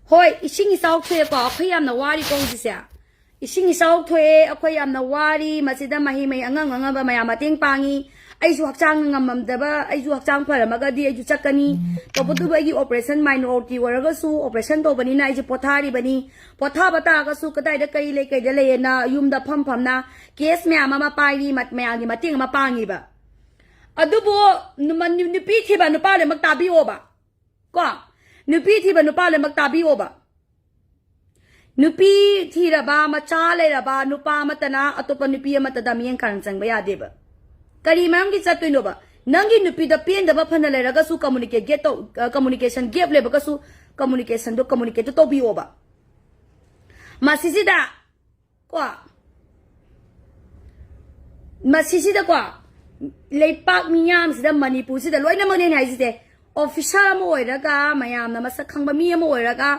เฮ้ยอีชิงอีสาวถวยก็พยายามนวารีกงสิเสียอีชิงอีสาวถวยพยายามนวารีมาสิดามาหิไม่อังงังบะมายามาเต็งปังอีไอ้จู่หักจังงำมั่มเดบะไอ้จู่หักจังพลามาก็ดีไอ้จู่จักกันนี่ตัวปุถุบะยี่ operation minority วาระก็สู้ operation ตัวบันนี้นะไอ้จู่ปอทารีบันนี้ปอทาบัตาก็สู้ก็ได้เด็กไอ้เล็กไอ้เดเลยนะยุมดับพัมนะเคสเมียมาไปนี่มัดเมียนี่มาเต็งมาปังอีบะอะดูบ่มันนุปีที่บ้านนุป้าเลยมักตาบิโอบะก็นุปีที่บ้านนุป้าเลยมักตาบิโอบะนุปีที่ระบามาจ้าเลยระบานุป้ามาตนะอัตโปนุปีมาตดามีนการจังไปยาเดบะกะดีมังกิจัตุยโนบะนังกินุปีดาเปียนดาบพันเลยระก็สู้ communication gap เลยบะก็สู้ communication do communicate ตัวบิโอบะมาซิซิดาก็มาซิซิดากว่าเลยปากมียามสิดามันนี่ปูสิดาลอยน้ำมันเนี่ยสิเดออฟฟิศอะไรมั่วระกามายามน้ำมาสักครั้งบะมีมั่วระกา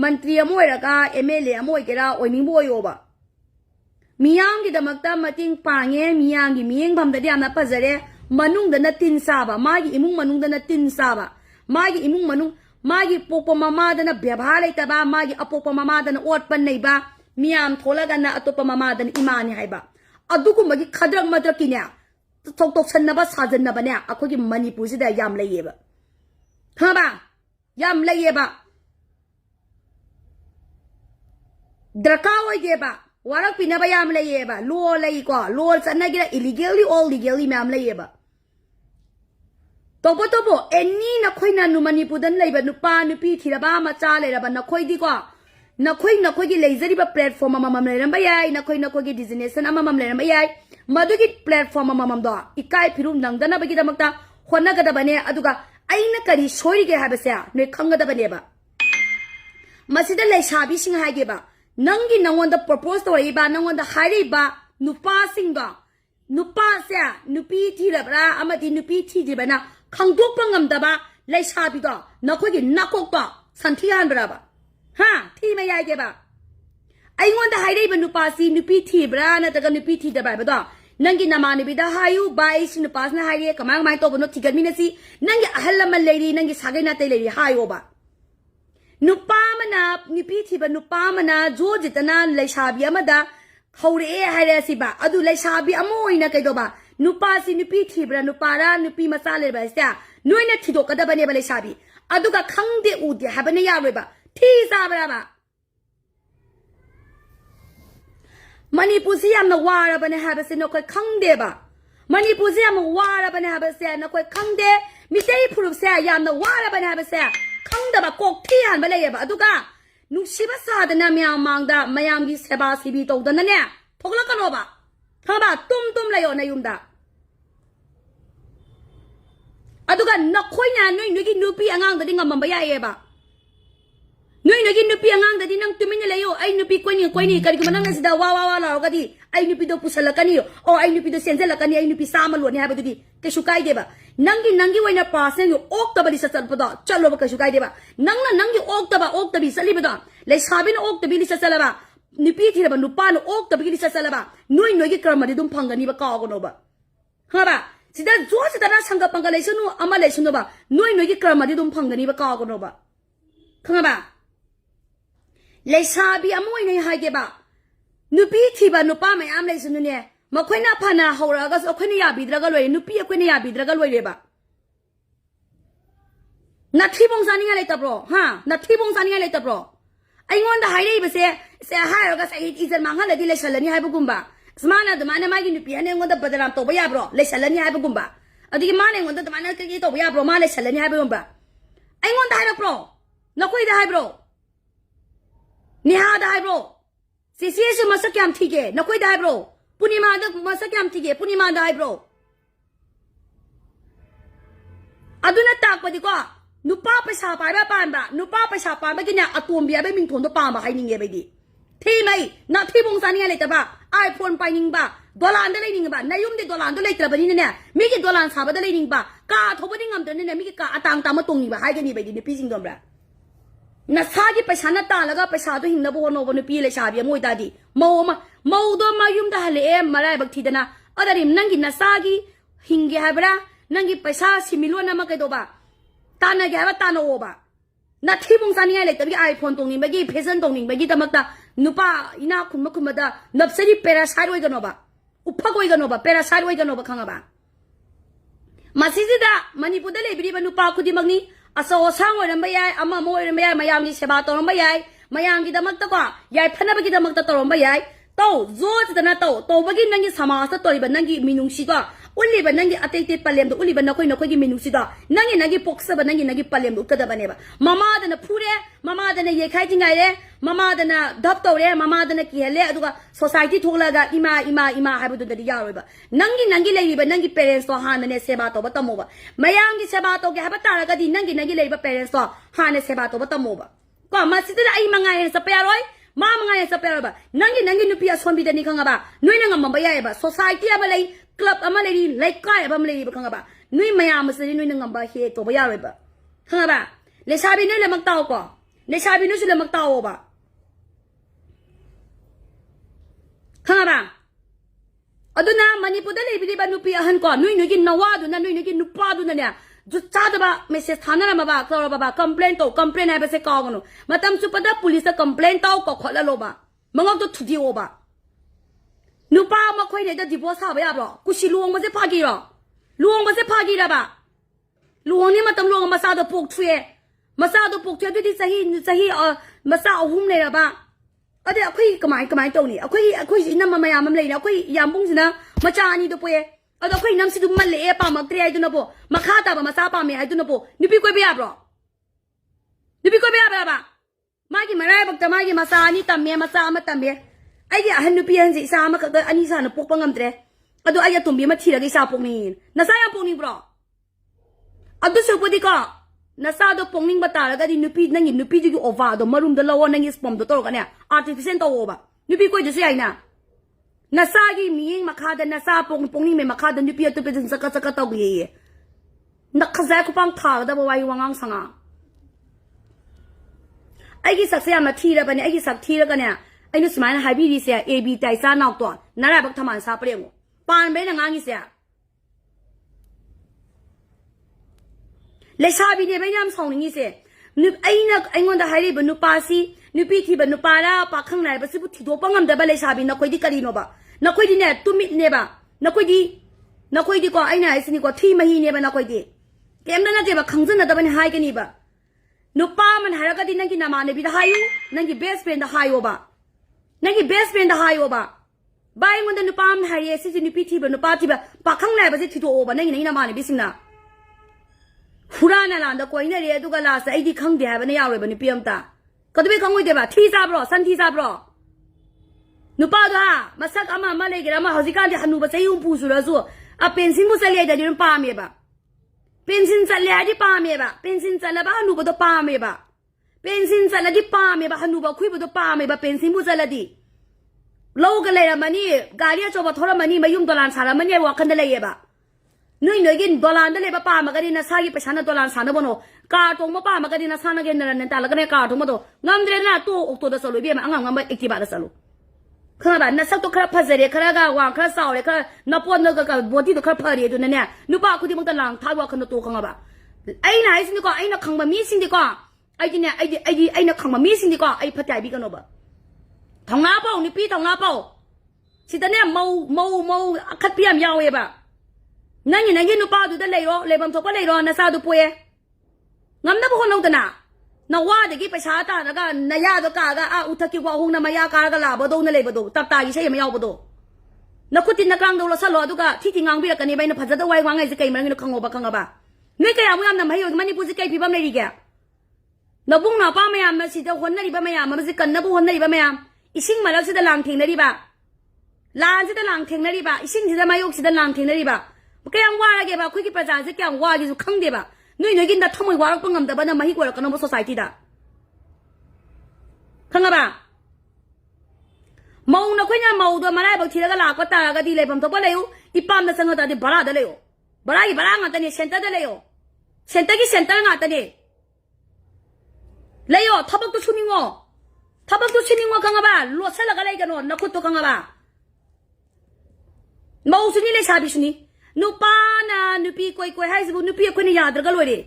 มันตรีมั่วระกาMLAมั่วก็ได้โอ้ยมีมั่วอยู่บะมียามที่ดามักตามาทิ้งปังเงี้ยมียามที่มีเองพัมแต่เดียนับปัจจัยมนุษย์เดินตินซาบะมากิอิมุงมนุษย์เดินตินซาบะมากิอิมุงมนุษย์มากิปปมามาเดินเบียบหาเลยแต่บ้ามากิอปปมามาเดินอวดปันในบ้ามียามโทรกันนะอตปมามาเดินอิมานี่ให้บ้าอดูกุมากิขัดรักมาตรกินเนี่ยตกฉันนับว่าซาจนนับเนี่ยอะคุกิมันนี่พูดสิได้ยามเลยบ้าฮะบ้ายามเลยบ้าดรักเอาไว้บ้าวารักพินาบยามเลยบ้าลัวเลยกว่าลัวฉันน่ะกิน illegally all legally ไม่ยามเลยบ้าตัวเอ็นนี่นักคุยนั่นนุมันนี่พูดนั่นเลยบ้านุปานุปีที่ระบ้ามาจ้าเลยระบ้านักคุยดีกว่านักคุยกิเลเซอรี่บ้าแพลตฟอร์มมาเลยนะไม่ใช่นักคุยกิดิสเนสนะมาเลยนะไม่ใช่มาดูกิแพลตฟอร์มมาดออีกใกล้พิรุณดังดันนะไปกิดมักตาคนนักกระดับเนี่ยอะดูกะไอ้นักการีช่วยกี่ฮะเบสเซียเนี่ยขังกระดับเนี่ยบ้ามาสิเดเลยชาบิชิงหายกี่บ้านังกินังวันเด propose ตัวอีบ้านังวันเด hire บ้านุปาสิงบ้านุปาเสียนุปีที่ระบ้าอามาดีนุปีที่ระบ้านะขังทุกปังกำตาบ้าเลยชาบิก็นักคุยกินักกบ้าสันทิอันบ้าบ้าฮะที่ไม่ใหญ่กี่บ้าไอ้วันเด hire บ้านุปาสินุปีที่บ้านะแต่ก็นุปีที่ระบ้าบ้าต่อนังกินามานุปีดาหายูบายสินุปาสนะ hire ก็มังตัวบนที่กันมีนะสินังกิอัลลัมมาเลยนังกิสักนาเตเลยหายูบ้านุปามันนะนุปีที่บ้านุปามันนะโจจิตนาเลยชาบิอามาดาเขาเรียกให้เรสิบ้าอดูเลยชาบิอาโมยนะกันตัวบ้านุปาสินุปีที่บ้านุปารานุปีมาซาเลยบ้าเสียนุ้ยเนี่ยที่ตัวกันตัวบ้าเนี่ยบ้าเลยชาบิอดูก็ขังเดอูดีฮะบ้าเนี่ยยาวเลยบ้าที่ซาบ้าบ้ามันนี่พูดสิยามนวาระบ้าเนี่ยฮะบ้าเสียนักคุยขังเดบ้ามันนี่พูดสิยามวาระบ้าเนี่ยฮะบ้าเสียนักคุยขังเดมิเตย์พูดเสียยามนวาระบ้าเนี่ยฮะบ้าเสียขังเดบ้ากอกที่หันบ้าเลยบ้าอดูก็นุชิบะซาดนะมีอามังดามายามกิเสบาสิบิโตดันเนี่ยทุกละกันบ้าฮะบ้าตุ้มเลยโอนายุมดาอดูก็นักคุยเนี่ยนุ้ยกินนุปีอ่างแต่ดิ้งมันไม่ใหญ่บ้านุ้ยกินนุปีอ่างแต่ดิ้งนั่งตุ้มนี่เลยโอไอ้นุปีคุยนี่กันก็มันนั่งสิดาว้าวแล้วก็ดีไอ้นุปีตัวพุชละกันนี่โอไอ้นุปีตัวเซนเซละกันนี่ไอ้นุปีสามล้วนเนี่ยฮะบ้าดูดิก็ชุกายเดบ้านังกิไว้เนี่ยพาเซนอยู่อกตบลิสัตล์ปะดอจัลโลบก็ชุกายเดบ้านังกิอกตบิสัลลีปะดอเลยชาบินอกตบิลิสัตล์บ้านุปีที่ระบ้านุปานอกตบิลิสัตล์บ้านุ้ยกิกระมาดิดุมพังกันนี่บ้าก้าวกันโนบ้าฮะบ้าสิดาจั่วสิดาช่างกับพังกันเลยชนุอามาเลยชนุบ้านุ้ยกิกระมาดิดุมพังกันนี่บ้าก้าวกันโนบ้าฮะบ้าเลยชาบิอามุยเนี่ยหายเก็บบ้านุปีที่บ้านุปาไม่อามเลยชนุเนี่ยมาคุยน่าพานาหัวเราก็คุยนี่ยาบิดรักกันเลยนุปีคุยนี่ยาบิดรักกันเลยบ้านัดที่บงซานี่อะไรตับรอฮะนัดที่บงซานี่อะไรตับรอไอ้งอนแต่หายได้ไปเสียหายเราก็ใส่อีจันมังฮันเลยที่เลชลันนี่ให้บุกุมบ้าสมานะตัวมันเนี่ยมากินนุปีอันนี้งอนแต่ปัจจุบันตัวไปยาบรอเลชลันนี่ให้บุกุมบ้าอันนี้มันเนี่ยงอนแต่ตัวมันเนี่ยกี่ตัวไปยาบรอมาเลชลันนี่ให้บุกุมบ้าไอ้งอนแต่หายได้บรอนักคุยได้ให้บรอนี่ฮะได้บรอซีซีเอสมาสักยามที่เกนักคุยได้บรอปุณิมาได้มาสักยามที่เกปุณิมาได้บรออันนู้นตากไปดีกว่านุป้าไปชาไปบ้าปานบ้านุป้าไปชาปานบ้ากินเนี่ยอัตวมเบียไม่มีทนตัวปานบ้าให้นิ่งเงี้ยไปดิที่ไม่นักที่บงสานี่อะไรแต่บ้าไอโฟนไปนิ่งบ้าดอลลาร์ได้เลยนิ่งบ้านายยุ่มเด็ดดอลลาร์ได้เลยแต่บ้านี่เนี่ยมีกี่ดอลลาร์ชาบ้าได้เลยนิ่งบ้ากาทบดิ้งงามตัวเนี่ยมีกี่กาตังตามมาตรงนี้บ้าให้กันนี่ไปดิเนี่ยพี่จริงตัวบ้านักชาที่ไปชาหน้าตาแล้วก็ไปชาตัวหินนับวนโนวันปีเลยชาเบียมวยตาดีมาตัวมายุ่มตาเลยมาได้บักทีเดนะอะไรนี่นั่งกินนักชากี่หิงกี่ให้บ้านั่งกินไปชาสิมิลวนนะมาเกิดตัวบ้าตาหน้าแกว่าตาโนบ้า นาที่มุงซานี่เลยแต่พี่ไอโฟนตรงนี้เมื่อกี้เพซนตรงนี้เมื่อกี้แต่มักตานุปะอินาคุณมาดานับสิริเปราชาด้วยกันโนบะอุปกวยกันโนบะเปราชาด้วยกันโนบะขังบะมาสิจิดามันนี่พูดเลยบิริบันุปะคุดีมักนี่อาสาวสาววันนั้นไม่ยายอามาโมวันนั้นไม่ยายมายามนี่เสบาตอนนั้นไม่ยายมายามกิดมักตะกว่ายายพันนับกิดมักตะตอนนั้นไม่ยายโตโจ้จะน่าโตบักกินั่งกิสมาสตอริบันนั่งกิมินุงชิกว่าอุลิบันนั่งกิอัตติปะเลมตัวอุลิบันนักกิมินุงชิกว่านั่งกิปกษบันนั่งกิปะเลมตัวกระดับเนี่ยบะมาม่าเดน่ะพูดเลยมาม่าเดน่ะเย่ขายจริงไงเลยมาม่าเดน่ะดับตัวเลยมาม่าเดน่ะกี่เลยตัวก็ society ทุกละก็อิมาให้บุตรเดียร์เลยบะนั่งกิเลยบันนั่งกิ parents ตัวหาเนี่ยเสบาตัวบัตตโมบะมายามกิเสบาตัวแกให้บัตตาละก็ดีนั่งกิเลยบั parents ตัวหาเนี่ยเสบาตัวบัตตโมบะก็มาสิเดน่ะไอ้มังไงสเปียร์ร้อยมามังไงสเปียร์บะนั่งกินุปีอาสวมบิดานี่ขังบะนุ่ยนั่งมันไปยัยบะ society อะมาเลย club อะมาเลยไลค์ก้าอะมาเลยบะขังบะนุ่ยมายามสินุ่ยนั่งบะเฮตัวไปยัยเลยบะขังบะเลชาบินุ่ยเลยมักเต้าก็เลชาบินุ่ยเลยมักเต้าบะขังบะอดุนามันนี่พูดเลยบิริบันุปีอาหันก่อนนุ่ยกินนวาดุนะนุ่ยกินนุปาดุนะเนี่ยจุดจ้าดบะเมสเซจฐานนั่นมาบะคลอร์บะ complaint ตัว complaint ให้ไปเสกเอากันโนมาทำสุดปัด police complaint ตัวก็ขอละโลบะมังเอาตัวทุดีโอบะนุปามาคุยเนี่ยจะ divorce ไปอ่ะบล็อกกูชิลวงมาเสพากีหรอลวงมาเสพากีละบะลวงนี่มาทำลวงมาซาตัวปลุกช่วยมาซาตัวปลุกช่วยด้วยที่สหีมาซาเอาหุ้มเลยละบะเดี๋ยวคุยกระหม่ตรงนี้คุยนั่นมายามเลยนะคุยยามบุ้งสินะมาจานี่ตัวเป้เอาตัวคุยน้ำสิดูมันเละป่ะมาเตรียดูนะโบมาฆ่าตาป่ะมาซาป่ะเมียไอ้ดูนะโบนี่พี่คุยไปอ่ะบล็อกนี่พี่คุยไปอ่ะบะมากี่มาได้บอกจะมากี่มาซานี่ตามเมียมาซามาตามเมียไอ้เดี๋ยวหันนุปีหันสิซามาก็อันนี้ซาหนูปกปังงำเตะเอาตัวไอ้ยาตุ่มบีมาทีละกี่ซาปกนี่น่าซายังปกนี่บล็อกเอาตัวสุดพอดีก็น่าซาตัวปกนี่บัตตาแล้วก็ดินุปีนั่งยินนุปีจะอยู่โอวาตัวมารุมตัวเรานั่งยิสปอมตัวโตกันเนี่ยartificial ตัวโอบะนุปีคุยจะเสียไงนะน่าซากี่มีมาฆ่าเดินน่าซาปกนี่ไม่มาฆ่าเดินนุปีตัวเป็นสักตัวกี่นักขจัยกูปังท่าแต่บ่าววังสังอ่ะไอ้กี่สักเสียมาทีแล้วปะเนี่ยไอ้กี่สักทีแล้วกันเนี่ยไอ้นุสมัยนะไฮบีดีเสีย AB ใจซ่านอกตัวนั่นแหละบักทำมันซาเปรี้ยงปานไปนั่งงี้เสียเลชาบีเนี่ยไปยามส่งงี้เสียนุไอ้เงินแต่ไฮรีบนุปาซีนุปีที่บนุปาแล้วปากข้างในบัสิบุตรที่ตัวปังงำแต่บัเลชาบีนักคุยดีกันดีโนบะนักคุยดีเนี่ยตุ้มิดเนี่ยบะนักคุยดีกว่าไอ้เนี่ยไอ้สินี่กว่าที่มาฮีเนี่ยบะนักคุยดีเกมนั้นนะเจ็บะขังจนนะแต่บันหายกันนี่บะนุปามันหายแล้วก็ดีนั่งกินน้ำมันเนี่ยบิดหายุนั่งกินเบสเป็นแต่หายวบะนั่งกินเบสเป็นแต่หายวบะบายเงินแต่นุปามันหายเยสินุปีที่บนุปาที่บะปากข้างในบัสิที่ตัวโอบะนั่งกินน้ำมันเนี่ยบิสินะฮูรานั่นแหละแต่คนเนี่ยเรียกตัวก็ลาสไอ้ที่ขังเดียบเนี่ยยาวเลยบันนี่เปียมตาก็ต้องไปขังไว้เดี๋ยวบะที่ซาบรอสันที่ซาบรอนุปาตัวมาสักอามาเลยกันมาหาสิการที่ฮันนูบัสยุ่งพูสุระสู้อ่ะเป็นสิ่งมุสลิมเดี๋ยวนี้ปาเมียบะเป็นสิ่งสัลเลที่ปาเมียบะเป็นสิ่งสัลเลบะฮันนูบัตปาเมียบะเป็นสิ่งสัลเลที่ปาเมียบะฮันนูบัคุยบัตปาเมียบะเป็นสิ่งมุสลิมดีโลกเลยละมันนี่การที่จะบัตรทรมันนี่มายุ่งตัวลานสารมันเนี่ยว่ากันได้เลยบะนุ่ยกินตัวลานได้เลยปามากันดีนะสากิไปชันตัวลานสารบโนการตรงมาปามากันดีนะสานกันนั่นนั่นแต่ละกันเนี่ยการตรงมาตัวงามเดรน่ะตัวอกตัวเดสโลเบียมันงามเอ็กติบาเดสโลขนาดนั้นสักตัวคราพัซเรียครากาวางคราสาวเลยครานับวันนึกกับบอดี้ตัวคราพารีตัวนั้นเนี่ยนุปะคุณที่มึงตะลังท้าวว่าขนาดตัวขังบ่ไอ้ไหนสิ่งดีกว่าไอ้นักขังบ่มีสิ่งดีกว่าไอ้เนี่ยไอ้นักขังบ่มีสิ่งดีกว่าไอ้พัดใจบีกันบ่ทองน้าเป้านี่พี่ทองน้าเป้าสิตอนเนี้ยเมาคัดเปียมยาวเอ๋บ่นั่นยังไงนุปะดูแต่เลยรอเลยบัมทบเลยรอน่าซาดูป่วยงั้นนับคนน้องตนะนว่าเด็กไปช้าตาแล้วก็นายาตัวกาก็อุทกิวาหงนามายากาก็ลาบดูนั่นเลยบดูตับตายิ่งใช่ยังไม่เอาบดูนักขุดดินนักกลางดูเราสลอดูก็ที่งางวิรักันนี่ไปนับพัดจะไว้วางไงสิเกย์มันนี่ขังอบะนี่ก็ยังไม่ทำให้มันนี่พูดสิเกย์พี่บ้าไม่ดีแกนับบุ้งนับป้าไม่ยามมันสิเจ้าคนนั่นดีบ้าไม่ยามมันสิกันนับบุ้งคนนั่นดีบ้าไม่ยามอีสิ่งมาแล้วสิเดลังทิ้งนั่นดีบ้าลานสิเดลังทิ้งนั่นดีบ้าอีสิ่งสิเดมายุกสิเดลังทิ้งนั่นดีบ้าก็ยังว่าอะไรแกบ้าคุยกับประจานสิแกยังว่าที่สุดขังดีบ้านุ่ยกินแต่ทำไมว่าเราต้องงำแต่บ้านมาให้กว่าเราก็น้องมา society ด่าขังบ่เมาหนักคุยเนี่ยเมาตัวมาได้บางทีแล้วก็ลากก็ตาก็ดีเลยผมทบเลยอีปามนั่นสังกัดที่บาราได้เลยบารางันตานี่เซนเตอร์ได้เลยเซนเตอร์งันตานี่เลยทับตัวชุนิงวขังบ่ลวดเสลก็เลยกันนักขุดตัวขังบ่เมาสุนีเลยชาบิสุนีนุปานะนุปีคุยให้สบุนุปีคุยเนี่ยยาดรก็เลย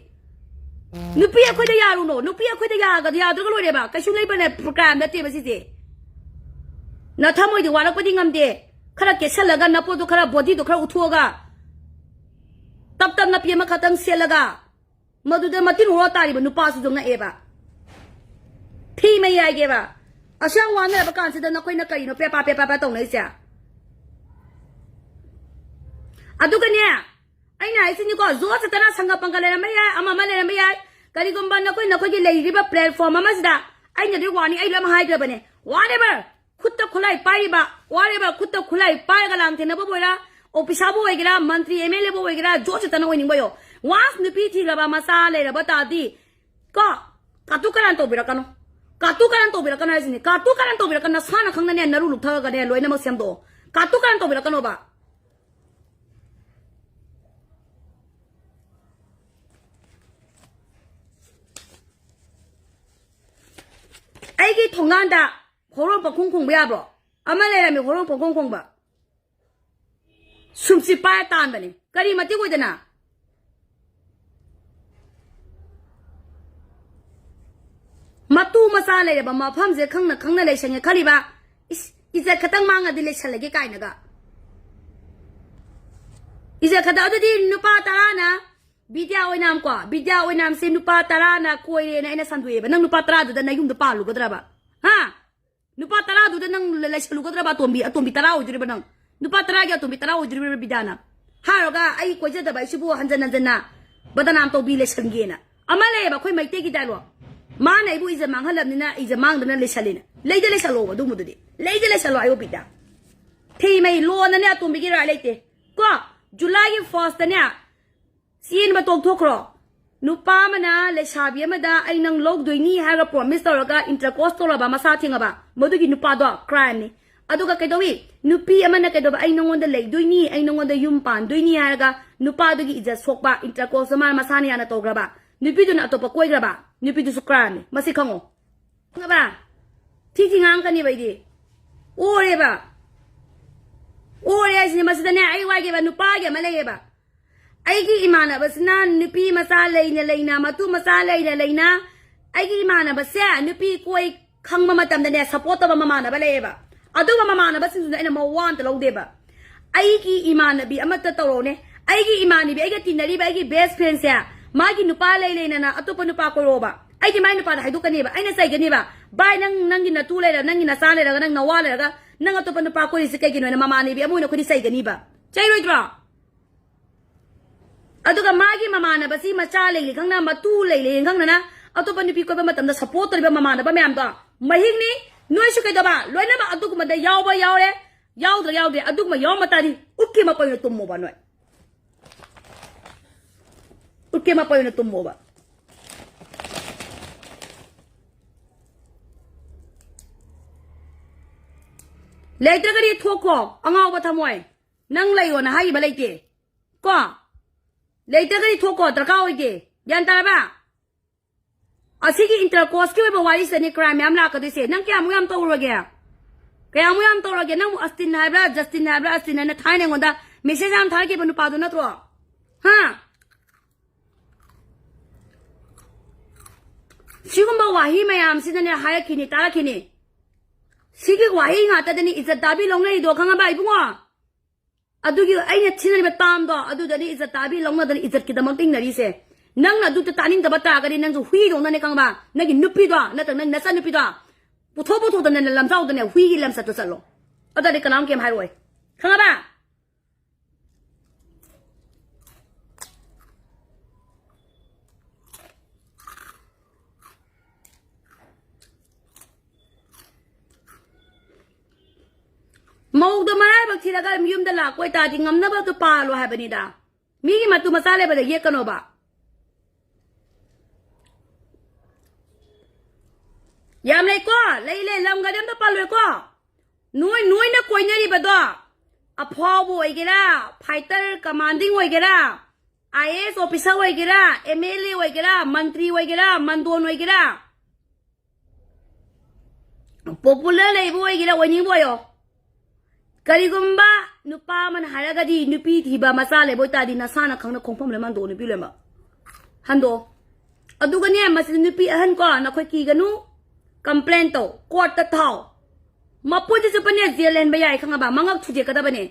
nupi aku dah yaru no, nupi aku dah yaga, dia tu kalau dia ba, kasih lagi mana program nanti masih je. Na thamu itu walau pun ngam deh, kalau kesal laga napo tu kalau body tu kalau utuaga, tap napi mak katang selaga, madu dah mati nuwa tari ba nupa su dong na eba. Thi mai ai ke ba, asal wana ba kan sedang nak kau nak kau no pepa tong na isya. Adu kan ya. Aina isi ni ko zo sa tana sanga pangkala na maya ama mala na maya kali gumba na ko ki lay riba platform ama sida aina di wani ai lam hai gra bane whatever khutta khulai pai ba whatever khutta khulai pai ga lam thena bo boira office abu wegira mantri mla bo wegira zo sa tana wini boyo was nupi thi ga ba masa le ra bata di ko katu karan to bira kano isini katu karan to bira kana sana khangna ne naru luk tha ga ne loina ma sem do katu karan to bira kano ba aigi thonganda horong pa khong ba bro amale la me horong pa khong ba sumsi pa tan bane kari mati ko dana matu masale ba ma pham je khangna le shange khali ba iza khatang manga dile chalage kai naga iza khata adi nupa tarana Bidya oinam se nupa tarana koi na ina sanduye ba nang nupa tara da na yung pa lu gadra ba ha nupa tara da nang lalash lu gadra ba tombi tara ujri ba nang nupa tara ga tombi tara ujri ba bidana ha roga ai ko jada ba sibu hanjan na badanam to bi le sangena amale ba koi mai te gi dalo ma na ibu iza mang halam ni na iza mang da na le salina leide le salo ba du mududi leide le salo ayo bidda thei mai lo na ne tombi gi ra leite ko July 1st na Siin ba tog thokro nupa mana le shabi amada ai nang log doini ha ga promise tawraga intercourse tawra ba masa thinga ba modugi nupa do crime ni aduga kaidowi nupi amana kaidoba ai nongonda le doini ai nongonda yum pan doini ha ga nupa dogi ija sokba intercourse ma masa ni ana togra ba nupi do na atopa koi gra ba nupi do su crime ni masi khango nga ba thi ngang kani ba di ore ba ore ai ni masida ne ai wa ge ba nupa ge male ba Aigi imana basna nupi masala ina leina matu masala ina leina aigi imana basya nupi koi khangma matam da ne support ba mama na baleba adu mama na basin ina ma wan ta lo deba aigi imana bi amata toro ne aigi imani bi aigi tinari ba aigi best friend ya magi nupa leina na atopa nupa ko roba aigi mai nupa haidu kani ba aina sai gani ba bai nang gina tu le nang gina sa le nang na wa le nang atopa nupa ko isi kai gino na mama ni bi amu na ko di sai gani ba chai roidra aduga magi mama na basi macha le khangna matu le khangna na atopa nupi ko ba matam da support ba mama na ba myam da mahing ni noi su kai da ba loina ma adug ma da yaw ba yaw re yaw de adug ma yaw mata di ukki ma ko tum mo ba noi ukki ma ko tum mo ba leiter gari thoko angaw ba thamoi nang layo na hai ba leite ko Later kali thoko terkau ide, yang taraba. Asiki intercourse ke ba wali seni crime am la kadise, nang kya mu am to lagi. Kaya mu am to lagi nang Justin Habra na thai ne ngonda message am thar ke banu padu na tro. Ha. Sigum ba wahi mayam sinane haya kini tara kini. Sigi wahi ngata deni izat dabi long nei do khanga ba ibunga. Adugi aina chinal ba tam do adu dani izat tabi longna dani izat ki damang ting nari se nang na du ta taning da bata gari nang hui do na ne kang ba nagi nupi do na tang na sa nupi do puto da ne lam zau da ne hui lam sa to sa lo ada de kalam kem hai roi kang ba Mau do marai bak thira ga miyum da la koi ta di ngam na ba to pa lo ha bani da mi gi matu masale ba de ye kano ba yam le ko le lam ga dem da pa lo ko nuoi na koi nyari ba do a pho bo oi gera fighter commanding oi gera IS officer oi gera MLA oi gera mantri oi gera mandon oi gera popular le bo oi gera wani bo yo Karigumba nupa man haragadi nupi thiba masale boita di nasana khangna khongpham le man do nupi le ma hando aduga niya mas nupi ahan ko na koy kiganu complaint to court ta thaw maputi sa panya zelen bayay khanga ba mangak thuje kada bane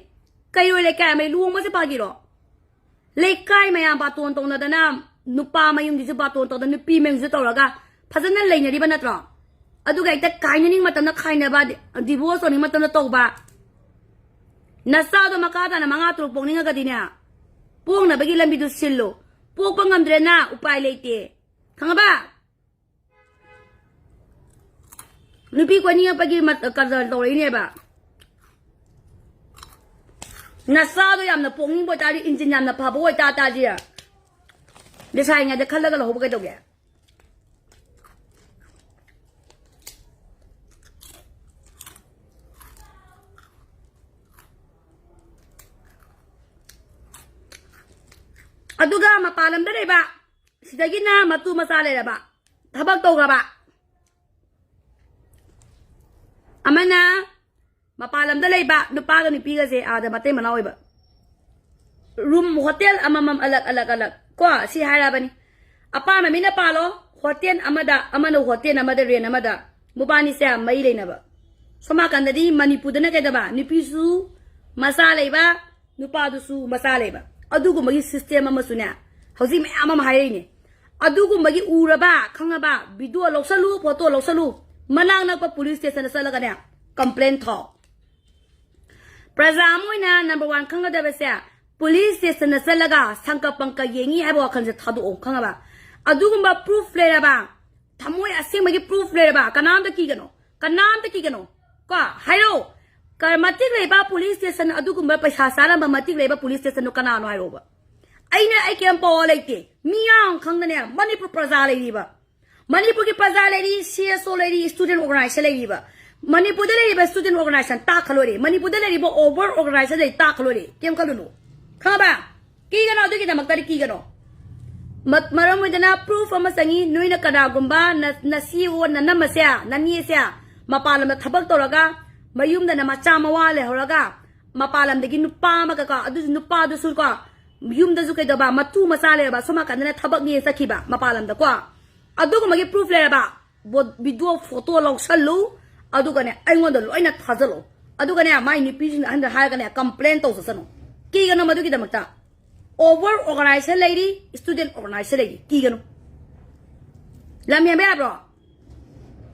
kayo le kay may luwang ma sa pagiro le kay may ba ton tong na dana nupa mayung di sa ba ton to da nupi meng sa tawraga phajana leina ri ba natro aduga ita kay na ning matam na kay na ba divorce ni matam na to ba nasa do makata na mga trupong ninga gadina pung na bagi lambi do sillo pung pangamdre na upay leite khanga ba nupi ko niya pagi mat kazal to ri ba nasa do yam na pung bo ta ri engine yam na pa bo ta ta ji ya desai nga de khalla ga lo ho ba to ge aduga mapalam da ba sidagi na matu masale ba thabak to ga ba amana mapalam da ba nupa ga ni pi ga se ada mate manawi ba room hotel amamam alak ko si hara bani apa ma mina palo hotel amano hotel amada re amada mubani se mai le na ba soma kan di manipur da na ke da ba ni pi su masale ba nupa du su masale ba adugu magi system ama sunya hausi me ama hai ni adugu magi uraba khanga ba video loksalu photo loksalu manang na pa police station sala ga ne complaint tho prazamoina number 1 khanga da ba se police station sala ga sangka pangka yengi ha ba khan se thadu ong khanga ba adugu ba proof le ba thamoi asing magi proof le ba kanam da ki gano ko hairo Karmatik leba police station adukumba paisa sara ba matik leba police station no kana no haroba aina ai kem po leite miyang khangdane manipur praja lei ba manipur ki praja lei CSO lei student organization lei ba manipur de lei ba student organization ta khalore manipur de lei ba over organization lei ta khalore kem kaluno khaba ki gano du ki damak tari ki gano maram widana proof ama sangi noina kada gumba na CEO na namasya na niesya mapalam thabak toraga mayum da na macha mawale horaga mapalam de nupa makaka adu nupa du sur ka yum da zu kai da ba matu masale ba soma kan na thabak ni sakhi ba mapalam da kwa adu ko magi proof le ba video photo log sallu adu ka ne ai ngon da loina thajalo adu ka ne mai ni pijin and ha ka ne complaint to sano ki ga no madu ki da makta over organization lady student organization lady ki ga no lam ya ba bro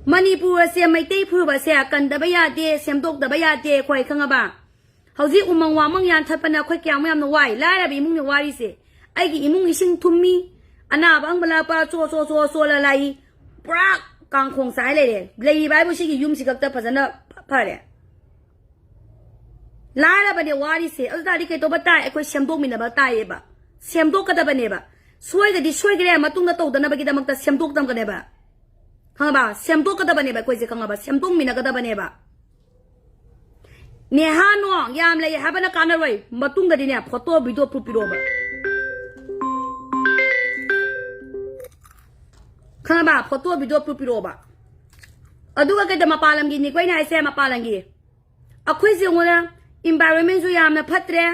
Manipur se mai tei phu ba se kan da ba ya de sem dok da ba ya de khoi khanga ba hauji umang wa mang yan thapana khoi kyang yam no wai la ra bi mung ni wari se ai gi imung ising thummi ana bang bala pa so la lai prak kang khong sai le de lei bai bu shi gi yum si gak ta phajana pha de la ra ba de wari se al da ri ke to ba tai khoi sem dok min na ba tai ba sem dok ka da ba ne ba soi ga di soi ga matung na to da na ba gi da mak ta sem dok dam ka ne ba khanga ba semtok ka da bane ba koi je khanga ba semtok mina ka da bane ba ne ha no yam le ha bana kana roi matung da ne photo video proof piro ba khanga ba photo video proof piro ba adu ka da mapalam gi ni koi na ise mapalam gi akhoi je ngona environment ju yam na phatre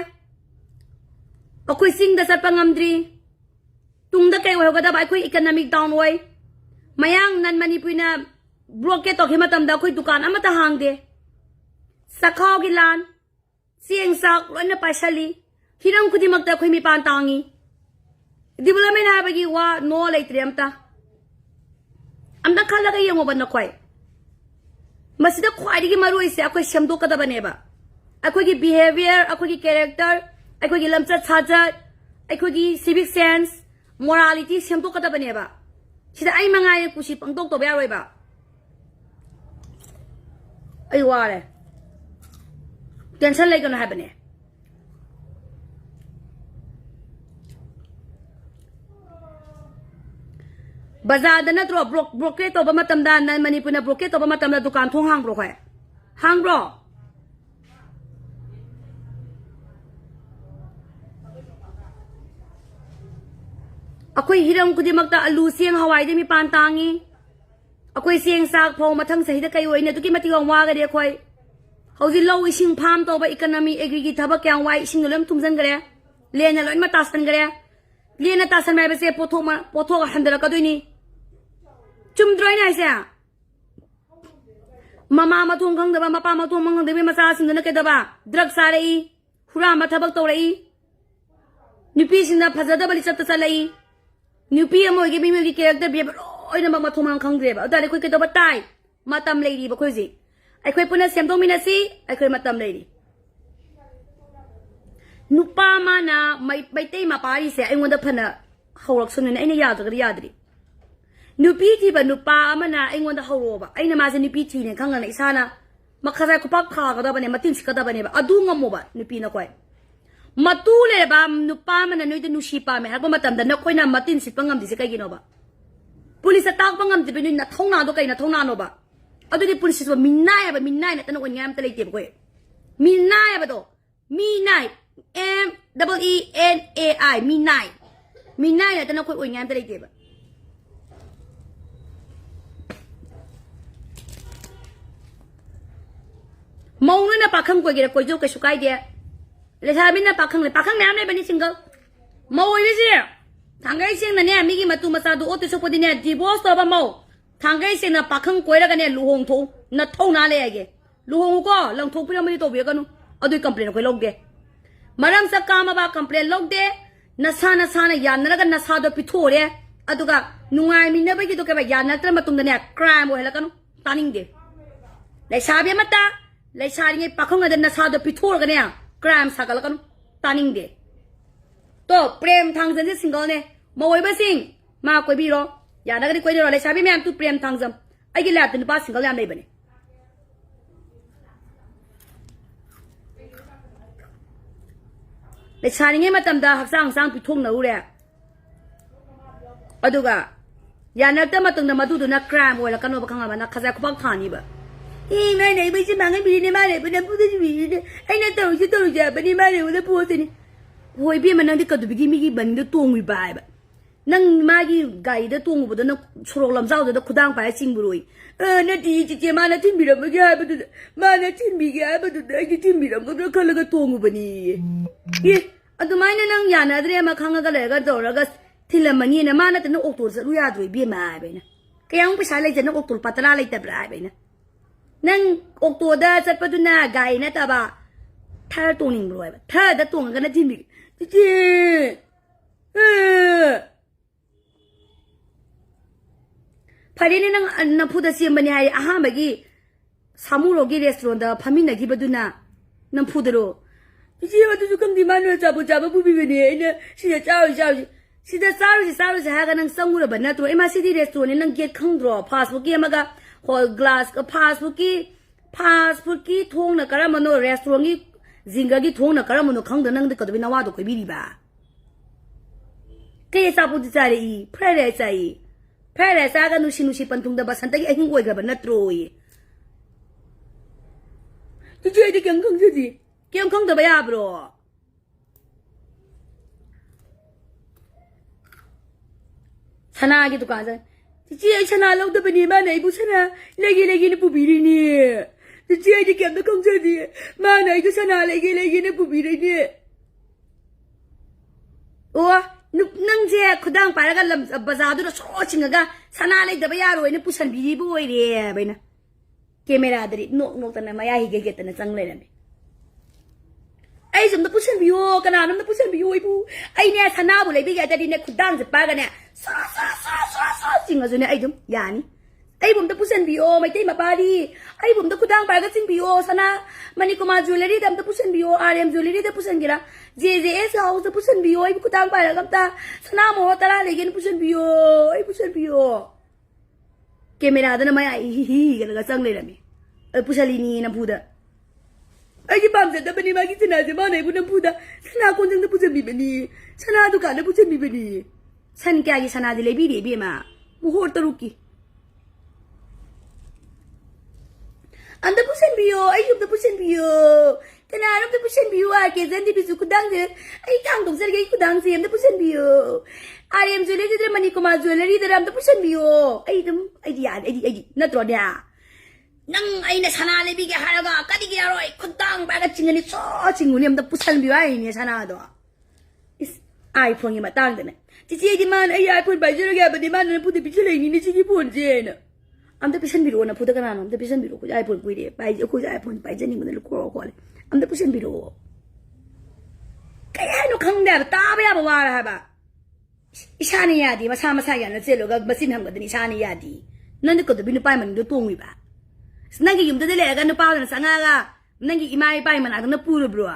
akhoi sing da sat pangamdri tung da kai ho ga da ba akhoi economic down wai mayang nan manipur na blockade to himatam da khoi dukan amata hangde sakhaw gi lan sieng sak lona paisali hiram khudi makta khoi mi pan tangi development ha bagi wa no leitre amta amda khala ga yengo ban khoi masida khoi gi maru ise akhoi shamdo kada bane ba akhoi gi behavior akhoi gi character akhoi gi lamcha chaja akhoi gi civic sense morality shamdo kada bane ba sida ai mangai kusi pangtok to ba roi ba ai wa le tension lai gonna happen bazar da na tro blockade to ba matam da nan manipur na blockade to ba matam da dukan thong hang bro khoi hang bro akoi hiram kudi makta alu siang hawai de mi pan tangi akoi siang sak pho mathang sahi da kai oina tu ki mati ong wa ga de khoi hauji low ising pham to ba economy agrigi thaba kyang wai ising lem thumjan gare lena loin ma tasan gare lena tasan mai ba se potho ga handara ka doini จุ่มตรอยไหนเสียมาทวงขังเดบ้ามาป้ามาทวงมังขังเดบ้ามาซาสิงห์นักเก็ตบ้าดรักสาเลยหุรามาทับตัวเลยนิพีสินะพัฒนาบริษัทสาเลยนิพีอโมยเก็บมีกี่เรื่องเดบีบโอ้ยน้ำมาทวงมังขังเดบ้าแต่ไอ้คุยเก็ตบ้าตายมาทำเลยดีบ้าคุยสิไอ้คุยปุ่นเสียมตรงมินาซีไอ้คุยมาทำเลยดีนุปามานะไม่เตะมาปารีเสียไอ้วันเดพันนะเขาหลักสุนไอ้เนี่ยยาตัวก็ยาดีนูปีที่แบบนูปามันนะไอ้วันเดาหัวบะไอ้เนี่ยมาเซนูปีที่เนี่ยข้างกันไอ้ซานะมาข้าใจกูปักขาก็ได้ปะเนี่ยมาทิ้งสิก็ได้ปะเนี่ยอะดูงงมั้งบะนูปีนักไว้มาตู้เลยบะนูปามันนะนูจะนูชีปาไหมฮะก็มาทำแต่นักไว้นะมาทิ้งสิปังงามดิสิใครกินเอาบะ police ตากปังงามดิเป็นนูนัทห้องน้าตัวใครนัทห้องน้าโนบะอะดูที่ police ว่ามินนายบะมินนายเนี่ยแต่นักวันงามแต่เลยเจ็บกูมินนายบะตัวมินนาย MENAI มินนายเนี่ยแต่นักวันงามแต่เลยเจ็บมองเลยนะปากข้างกูเกี่ยวกับโจ๊กกับสุกายเดียเลยถ้าไม่นะปากข้างน้ำเลยเป็นสิ่งเก่ามองไว้สิทางไกลเสียงนั่นเนี่ยมิกี้มาตูมาซาดูโอติสุปดิเนี่ยดีบอสตัวบ้ามองทางไกลเสียงนะปากข้างกูแล้วกันเนี่ยลูหงทงนัดทงน่าเลยไอ้เกลูหงก็ลองทงพี่เราไม่ได้ตัวเบี้ยกันนู้เอาด้วยคอมเพลนกูลงเกมาดามสักการมาบ้าคอมเพลนลงเดนัสาเนี่ยยานนั่นก็นัสาตัวพิทูเร่อะดูกันนุ่งไอ้มินเนี่ยไปกี่ตัวแกไปยานนั่นแต่มาตุ้งเนี่ยครามโว้แล้วกันนู้ตานิ่งเดเลยชาเบียมาตาเลยชาดิเงี้ยปากข้างกันนัสาตัวพิทูกันเนี่ยครามสักแล้วกันนู้ตานิ่งเดตัวเปรมทางเซนซิสิงเกิลเนี่ยมาไว้บ้าสิงมาคุยบีโร่ยานักเรียนคุยดีโร่เลยชาบีแม่ตัวเปรมทางซัมไอ้กิเลสตัวนึกว่าสิงเกิลยังไม่เป็นเลยชาดิเงี้ยมาทำดาหักสร้างพิทุ่งนะรู้เลยอะดูกันยานักเตมาตึงน้ำมาดูนักครามโว้แล้วกันนู้ปากข้างมันนักข้าศึกปักฐานีบ่ไม่ไหนไม่ใช่มังบีเนี่ยมาเลยเป็นผู้ที่บีเนี่ยไอ้เนี่ยตัวจะเป็นนี่มาเลยวันละพูดสิโว้ยพี่มันนั่งที่กระดูกมีบันเดตัวงวิบายแบบนั่งมากี่ไก่เดตัวงบุตรนั่งชโรลำเจ้าเดคุดังไปสิงบุรุยนั่นดีจริงๆมานั่งที่มีรำไม่ได้บุตรมานั่งที่มีแก่บุตรไอ้ที่มีรำก็ต้องเขาเลยก็ตัวงบุนี่อันตัวไม่นั่งยานาเดียมาข้างกันเลยก็ตัวแล้วก็ที่ละมันนี่นะมานั่งแต่นั่งอกตัวจะรู้ยาด้วยบีมาไปนะแกยังไปใช้อะไรจะนั่งอกตัวปัตตาอะไรแต่ปลายไปนะนั่งอกตัวเดินจัดประตูหน้าไก่นะแต่ว่าถ้าตัวหนึ่งรวยแบบถ้าแต่ตัวกันนั่นที่มีจริงพอดีนี่นั่งพูดเสียงบันยัยอาหารเมื่อกี้สามูโรกี้รีสอร์ทพามินักที่ประตูหน้านั่งพูดโร่จริงว่าทุกคนที่มาเนี่ยจับผู้พิจารณาเนี่ยสิจะเจ้าสิจะสาวหากันนั่งสังกุระบันนะตัวเอ็มอาร์ซีดีรีสอร์ทนี่นั่งเก็บข้างดรอพาสบุกี้มาก็ฮอลกลาสก็พาสบุกี้ทงนะการ์มันโนรีสอร์ทนี่จิงกากี้ทงนะการ์มันโนข้างเดินนั่งเด็กก็จะเป็นนวาดุก็บีรีบ้าแค่สาวพูดจารีเพลย์ใจกันนุชิปันทุงเดบัสันตะกี้ไอ้หิ้งไว้กับบันนัดรอยจริงๆที่เกี่ยงข้างสิเกี่ยงข้างเดบยาบรอชนะกี่ตุกันซะจริงๆชนะเราเดบันนี่มาไหนบุชนะเลกี้นี่ผู้บีรีเนี่ยจริงๆที่เกี่ยงข้างสิมาไหนก็ชนะเลกี้นี่ผู้บีรีเนี่ยโอ้นั่งเจ้าขุดังไปแล้วก็ลำบาซาดูแล้วโซ่ชิงก็ชนะเลยเดี๋ยวไปยารู้ไอ้เนี่ยผู้ชายบีบุ้ยเลยไปนะแคมราดรีนกตันนะมาอยากฮิเกตันนะจังเลยนะไอ้สมมติผู้ชายบีโอกันนะน้ำผู้ชายบีโอไอ้ผู้ไอ้เนี่ยชนะบุเลยบีแกจะดีเนี่ยขุดังจะไปกันเนี่ยซ่าจริงเหรอส่วนเนี่ยไอ้จุ๊มยานี่ไอ้ผมต้องผู้ชายบีโอไม่ได้มาปาดีไอ้ผมต้องขุดังไปก็จริงบีโอชนะมันนี่ก็มาจูเลอรี่แต่ผมต้องผู้ชายบีโอRMจูเลอรี่แต่ผู้ชายกี่ละJJS house the person bio ibu kutang para kapta sana mo tara legen person bio ai person bio camera da na maya hi kana ga sang le la me ai pusali ni na puda ai ki bam da bani ma ki sana se ma nai bu na puda sana kon jang da person bi bani sana du ka na person bi bani san kya ki sana de le bi de bi ma mu ho taru ki anda person bio ai you the person bio Kenapa tu pusing biu ke zanti bisu kudang je, ai kang dong sergai kudang sih, am tu pusing biu. RM jewelry tu mani koma jewelry tu am tu pusing biu. Ai dia, natro dia. Nang ai na sana lebi ke haraga, kadi ke aroi kudang baga cingani so cinguni am tu pusing biu ai ni sana do. Is iPhone ni matang tu ne. จีจีที่มันไอ้ยายพูดไปจะได้แกเป็นที่มันนั่นพูดที่พิจารณานี่นี่จีจีพูดเจนอันเดอร์พิชันบิโรนะพูดกันนะอันเดอร์พิชันบิโรคุยไอ้พูดคุยเดี๋ยวไปคุยไอ้พูดไปจะนี่มันลูกคอคนอันเดอร์พิชันบิโรแกนุขังเดี๋ยวตาไปอ่ะบ้าอะไรบ้าอิชานี่ยาดีมาช้าอย่างนั้นเจลูกก็มาสินทำกันแต่อิชานี่ยาดีนั่นนี่ก็จะบินไปมันดูตัวงุยบ้านั่นก็ยุ่งตัวเด็กกันนุป้าเนี่ยสังกัดนั่นก็อีไม้ไปมันอาจจะพูดบลัว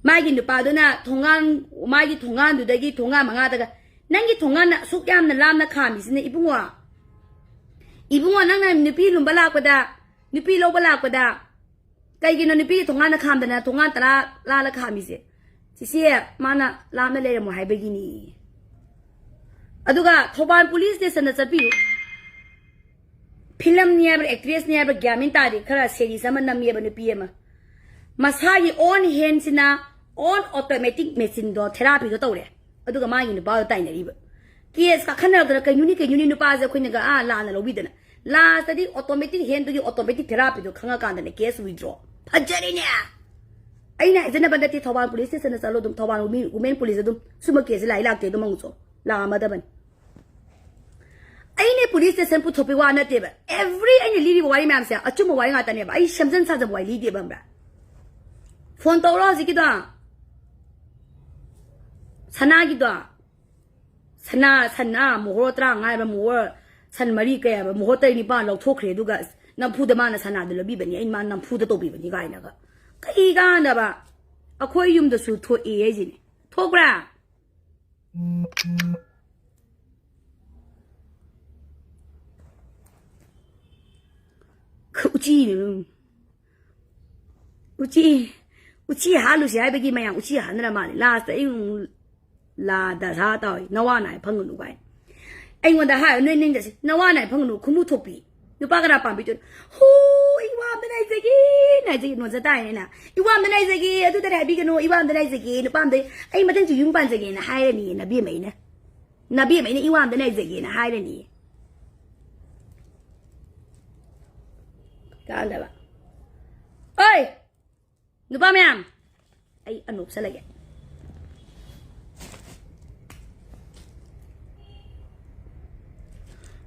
มากินนุป้าด้วยนะทงงานมากินทงงานดูได้กี่ทงงานมังงาแต่ก็นั่งกินทงงานน่ะสุกยามน่ะลามน่ะขามิสิเนี่ยอีปุ่งว่านั่งนั่นนุปีลุมบลากว่าดานุปีโลบลากว่าดาใครกินนุปีทงงานน่ะขามแต่นะทงงานตระลาละขามิสิสิเสียมาน่ะลามนั่นเลยมันหายไปกินี่อะดูก็ทบาน police station น่ะจัดพิวฟิล์มเนี่ยเป็น actress เนี่ยเป็นแกมินตาดิขนาดเสียดีสมันนำเนี่ยเป็นนุปีมามาใช้ on hands นะ on automatic machine ตัว therapy ก็ตัวเลยอะดูก็มาอยู่ในบ้านตายเนี่ยรีบเคสก็ขนาดตัวกันยูนี่นุป้าจะคุยเนี่ยก็ลาเนี่ยเราวิดนะลาสติ automatic hand ตัว automatic therapy ตัวข้างกันเนี่ยเคส withdraw พัชรีเนี่ยไอ้เนี่ยจะนั่นเป็นที่ทบาน police station สารดุมทบานwomen police ดุมสมมติเคสไล่ลักเตะดุมังุลามาดับมันไอ้เนี่ย police station พูดทบว่านั่นเตะแบบ every ไอ้เนี่ยลีดีบวายแม่เสียอาจุ่มบวายงาตันเนี่ยไอ้ชัมเซนซาจะบวายลีดีบ้างแบบฟอนตัวเราสิกิดว่าชนะกิดว่าชนะโมโหตรางไงแบบโมโหฉันมารีแกแบบโมโหเตยนี่บ้านเราทุกข์เลยดูกันน้ำพูดมานะชนะเดี๋ยวบีแบบนี้ไอ้มันน้ำพูดตัวบีแบบนี้ไงนะก็อีกันนะบ้าอะคุยยุ่มตัวสุดทั่วเอจินทุกข์อุจิหาลูกชายไปกี่มาอย่างอุจิหานั่นแหละมาเลยลาสต์ไอ้ลาดาซาต่อยนว่าไหนพังงูไปไอ้วันดาหายนี่เดี๋ยวนว่าไหนพังงูคุ้มทุบปีดูป้ากระดาษปั๊มไปจนฮู้อีว่าไม่ได้สักทีไหนจะนวลจะตายเนี่ยนะอีว่าไม่ได้สักทีทุกแต่ไหนพี่กันโนอีว่าไม่ได้สักทีดูป้ามได้ไอ้มาตั้งจุยุ่งปันสักทีนะหายเลยนี่นะเบี้ยไหมนะอีว่าไม่ได้สักทีนะหายเลยนี่กันได้ปะเอ้ยนุป้าแม่ไอ้อนุสละแก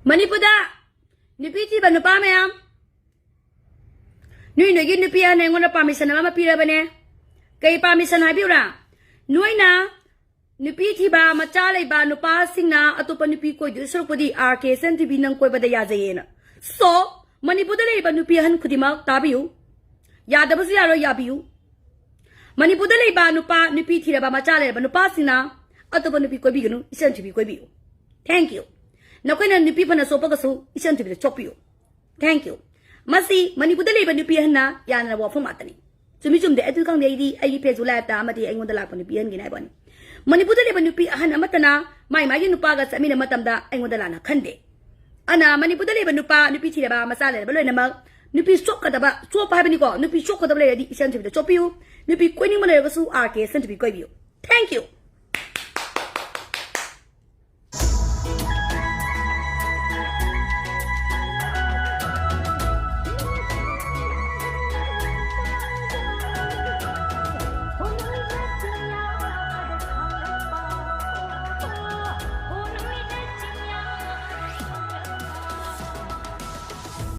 มันนี่พูดอะนุปีที่บ้านนุป้าแม่นุ้ยกินนุปีอันไหนคนละปามิสันมาปีระบเนี่ยใครปามิสันหายพิวระนุ้ยนะนุปีที่บ้านมาจ้าเลยบ้านนุป้าสิงนะอัตุปนุปีคุยดูสุรพดีอาร์เคสันที่บินังคุยบัดยาเจนะ so มันนี่พูดเลยบ้านนุปีหันคุดิมาตาบิวยาดับสุยาโรยาบิวมันนี่พูดเลยบ้านนุปีที่ระบามาจ้าเลยบ้านนุป้าสิงนะอัตุปนุปีคุยบิกนุอิสันที่บิคุยบิว thank youนักเรียนนุปีพันธุ์โซปกสูอิฉันที่เป็นชอบอยู่ thank you มาสิมันนี่พูดเลยเป็นนุปีหันนะยานาว่าฟังมาตันนี่จุดเดียวไอ้ตัวกังเดียดีไอ้เพจอุลาตามาที่ไอ้คนตลาดเป็นนุปีหันกินไอ้บ้านมันนี่พูดเลยเป็นนุปีหันนะมาตันนะไม่ยินนุปากับสามีเนี่ยมาทำได้ไอ้คนตลาดนะขันเดอันน่ะมันนี่พูดเลยเป็นนุปีที่ระบามาซาเลยไปเลยนะมั้งนุปีช็อกกันแต่ว่าช็อกไปเป็นนี่ก็นุปีช็อกกันแต่เลยดิฉันที่เป็นชอบอยู่นุปีคุยนี่มันเลยก็สู้อาร์เคสันที่เป็นก้อยอยู่ thank you